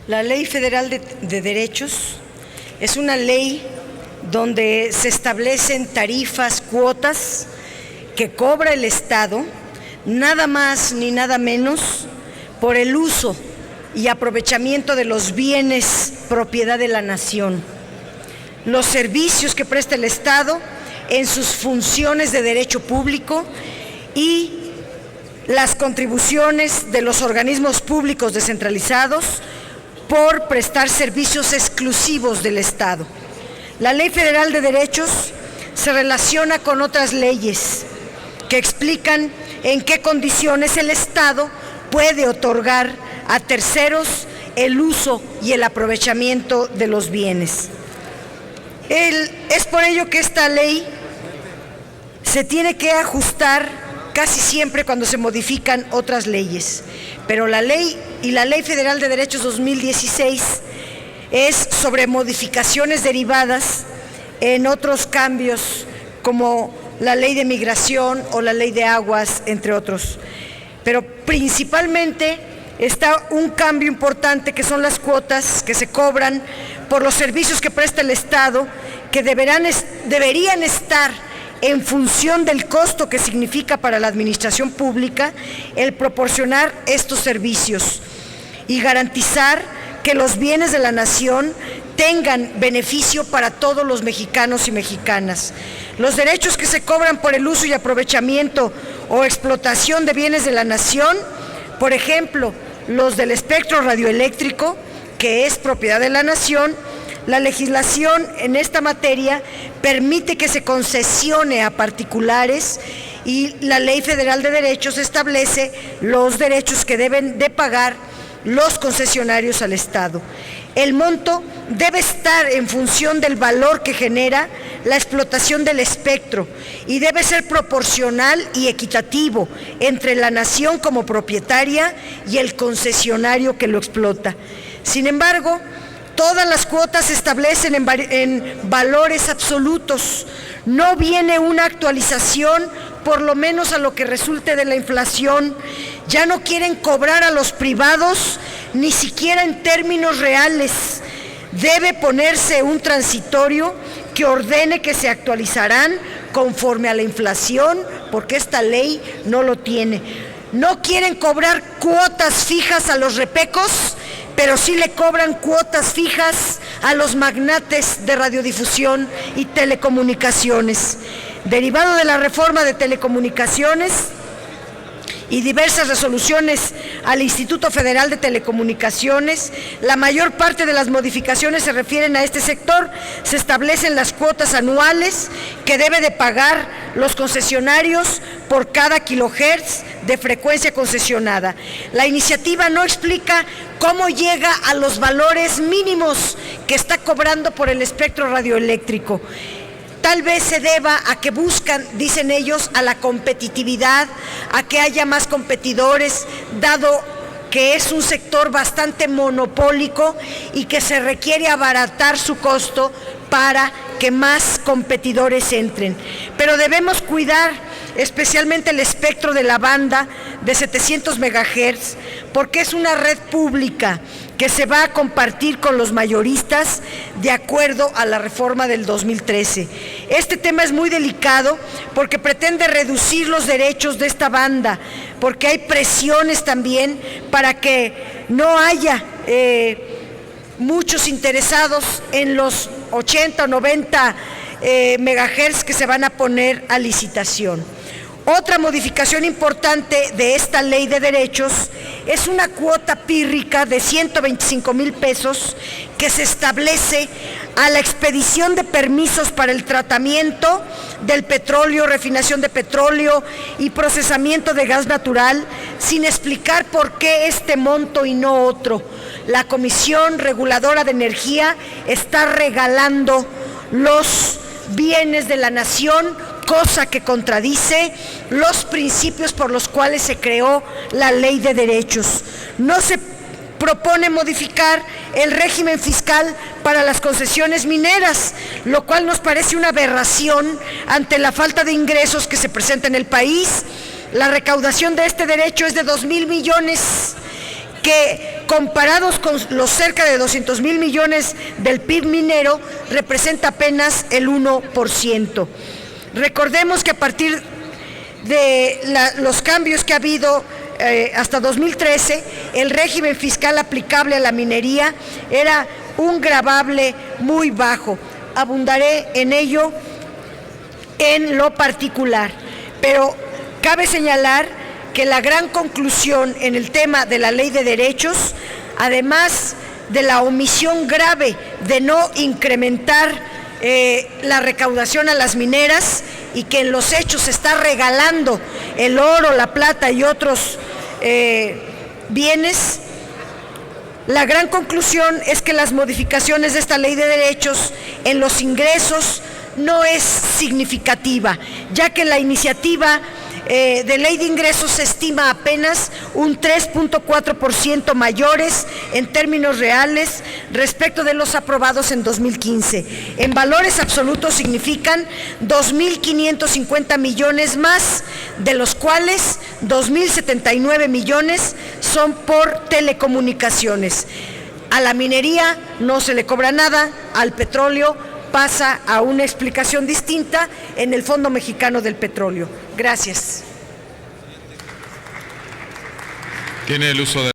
La Ley Federal de Derechos es una ley donde se establecen tarifas, cuotas que cobra el Estado, nada más ni nada menos, por el uso y aprovechamiento de los bienes propiedad de la nación, los servicios que presta el Estado en sus funciones de derecho público y las contribuciones de los organismos públicos descentralizados por prestar servicios exclusivos del Estado. La Ley Federal de Derechos se relaciona con otras leyes que explican en qué condiciones el Estado puede otorgar a terceros el uso y el aprovechamiento de los bienes. Es por ello que esta ley se tiene que ajustar casi siempre cuando se modifican otras leyes, pero la Ley Federal de Derechos 2016 es sobre modificaciones derivadas en otros cambios como la Ley de Migración o la Ley de Aguas, entre otros. Pero principalmente está un cambio importante que son las cuotas que se cobran por los servicios que presta el Estado, que deberían estar en función del costo que significa para la administración pública el proporcionar estos servicios y garantizar que los bienes de la nación tengan beneficio para todos los mexicanos y mexicanas. Los derechos que se cobran por el uso y aprovechamiento o explotación de bienes de la nación, por ejemplo, los del espectro radioeléctrico, que es propiedad de la nación, la legislación en esta materia permite que se concesione a particulares y la Ley Federal de Derechos establece los derechos que deben de pagar los concesionarios al Estado. El monto debe estar en función del valor que genera la explotación del espectro y debe ser proporcional y equitativo entre la nación como propietaria y el concesionario que lo explota. Sin embargo, todas las cuotas se establecen en valores absolutos. No viene una actualización, por lo menos a lo que resulte de la inflación. Ya no quieren cobrar a los privados, ni siquiera en términos reales. Debe ponerse un transitorio que ordene que se actualizarán conforme a la inflación, porque esta ley no lo tiene. No quieren cobrar cuotas fijas a los repecos, pero sí le cobran cuotas fijas a los magnates de radiodifusión y telecomunicaciones. Derivado de la reforma de telecomunicaciones y diversas resoluciones al Instituto Federal de Telecomunicaciones, la mayor parte de las modificaciones se refieren a este sector. Se establecen las cuotas anuales que debe de pagar los concesionarios por cada kilohertz de frecuencia concesionada. La iniciativa no explica cómo llega a los valores mínimos que está cobrando por el espectro radioeléctrico. Tal vez se deba a que buscan, dicen ellos, a la competitividad, a que haya más competidores, dado que es un sector bastante monopólico y que se requiere abaratar su costo para que más competidores entren. Pero debemos cuidar especialmente el espectro de la banda de 700 MHz, porque es una red pública que se va a compartir con los mayoristas de acuerdo a la reforma del 2013. Este tema es muy delicado porque pretende reducir los derechos de esta banda, porque hay presiones también para que no haya muchos interesados en los 80 o 90 megahertz que se van a poner a licitación. Otra modificación importante de esta ley de derechos es una cuota pírrica de 125,000 pesos que se establece a la expedición de permisos para el tratamiento del petróleo, refinación de petróleo y procesamiento de gas natural, sin explicar por qué este monto y no otro. La Comisión Reguladora de Energía está regalando los bienes de la nación, cosa que contradice los principios por los cuales se creó la Ley de Derechos. No se propone modificar el régimen fiscal para las concesiones mineras, lo cual nos parece una aberración ante la falta de ingresos que se presenta en el país. La recaudación de este derecho es de 2,000 millones que comparados con los cerca de 200,000 millones del PIB minero, representa apenas el 1%. Recordemos que a partir de los cambios que ha habido hasta 2013, el régimen fiscal aplicable a la minería era un gravable muy bajo. Abundaré en ello en lo particular, pero cabe señalar que la gran conclusión en el tema de la ley de derechos, además de la omisión grave de no incrementar la recaudación a las mineras, y que en los hechos se está regalando el oro, la plata y otros bienes, la gran conclusión es que las modificaciones de esta ley de derechos en los ingresos no es significativa, ya que la iniciativa de ley de ingresos se estima apenas un 3.4% mayores en términos reales respecto de los aprobados en 2015. En valores absolutos significan 2.550 millones más, de los cuales 2.079 millones son por telecomunicaciones. A la minería no se le cobra nada, al petróleo pasa a una explicación distinta en el Fondo Mexicano del Petróleo. Gracias. Tiene el uso de